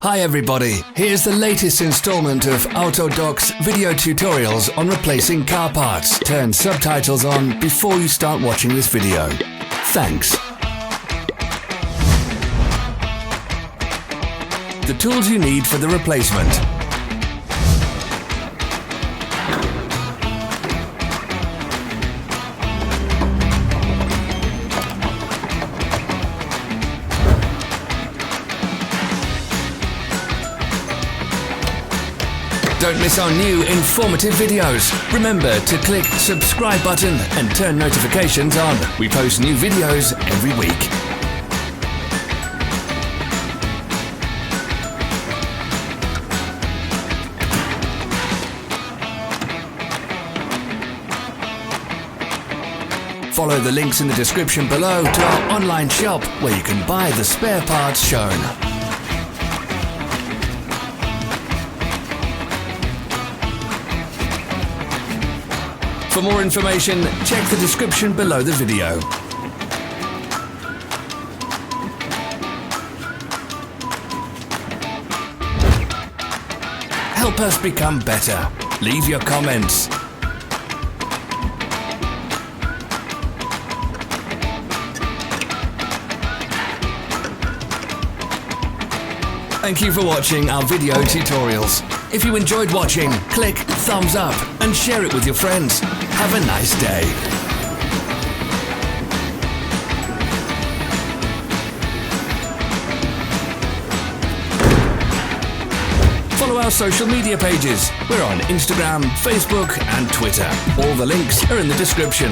Hi everybody, here's the latest installment of Autodoc's video tutorials on replacing car parts. Turn subtitles on before you start watching this video. Thanks. The tools you need for the replacement. Don't miss our new informative videos. Remember to click subscribe button and turn notifications on. We post new videos every week. Follow the links in the description below to our online shop where you can buy the spare parts shown. For more information, check the description below the video. Help us become better. Leave your comments. Thank you for watching our video tutorials. If you enjoyed watching, click thumbs up and share it with your friends. Have a nice day. Follow our social media pages. We're on Instagram, Facebook and Twitter. All the links are in the description.